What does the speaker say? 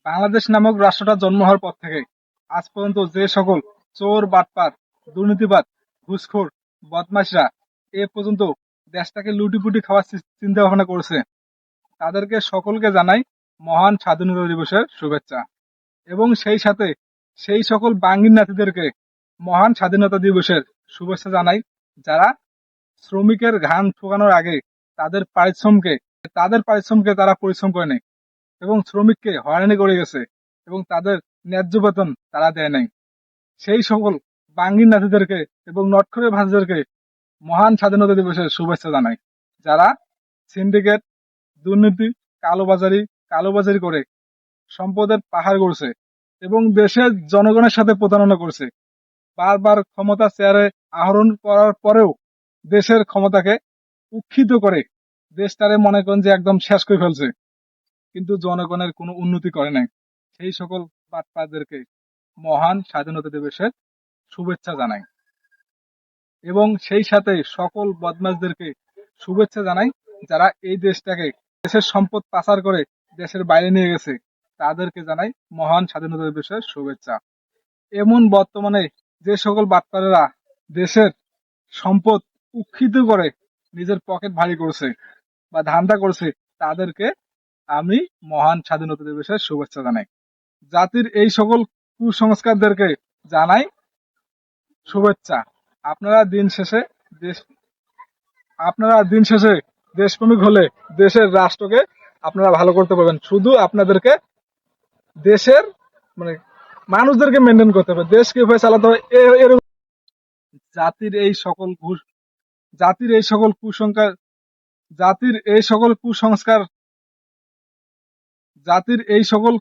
বাংলাদেশ নামক রাষ্ট্রটা জন্ম হওয়ার পর থেকে আজ পর্যন্ত যে সকল চোর, বাটপার, দুর্নীতিবাদ, ঘুষখোর, বদমাইশরা এ পর্যন্ত দেশটাকে লুটিপুটি খাওয়ার চিন্তা ভাবনা করেছে, তাদেরকে সকলকে জানাই মহান স্বাধীনতা দিবসের শুভেচ্ছা। এবং সেই সাথে সেই সকল বাঙির নাতিদেরকে মহান স্বাধীনতা দিবসের শুভেচ্ছা জানাই, যারা শ্রমিকের ঘাম শুকানোর আগে তাদের পারিশ্রমকে তারা পরিশ্রম করে নেয় এবং শ্রমিককে হয়রানি করে গেছে এবং তাদের ন্যায্য বেতন তারা দেয় নাই। সেই সকল বাঙ্গির নাতিদেরকে এবং নটখরের ভাতিদেরকে মহান স্বাধীনতা দিবসের শুভেচ্ছা জানাই, যারা সিন্ডিকেট, দুর্নীতি, কালোবাজারি করে সম্পদের পাহাড় গড়ছে এবং দেশের জনগণের সাথে প্রতারণা করছে। বারবার ক্ষমতা চেয়ারে আহরণ করার পরেও দেশের ক্ষমতাকে উৎক্ষিপ্ত করে দেশটারে মনে করেন যে একদম শেষ করে ফেলছে, কিন্তু জনগণের কোনো উন্নতি করে নাই। সেই সকল বাটপারদেরকে মহান স্বাধীনতা দিবসের শুভেচ্ছা জানাই এবং সেই সাথে সকল বদমাশদেরকে শুভেচ্ছা জানাই, যারা এই দেশটাকে, দেশের সম্পদ পাচার করে দেশের বাইরে নিয়ে গেছে, তাদেরকে জানাই মহান স্বাধীনতা দিবসের শুভেচ্ছা। এমন বর্তমানে যে সকল বাটপারেরা দেশের সম্পদ উৎক্ষিপ্ত করে নিজের পকেট ভারী করছে বা ধান্দা করছে, তাদেরকে আমি মহান স্বাধীনতা দিবসের শুভেচ্ছা জানাই। জাতির এই সকল কুসংস্কারদেরকে জানাই শুভেচ্ছা। আপনারা দিন শেষে দেশ আপনারা দিন শেষে দেশপ্রেমিক হলে দেশের রাষ্ট্রকে আপনারা ভালো করতে পারবেন। শুধু আপনাদেরকে দেশের মানে মানুষদেরকে মেনটেন করতে হবে, দেশ কিভাবে চালাতে হবে এরকম জাতির এই সকল ঘুষ জাতির এই সকল কুসংস্কার জাতির এই সকল কুসংস্কার জাতির এই সকল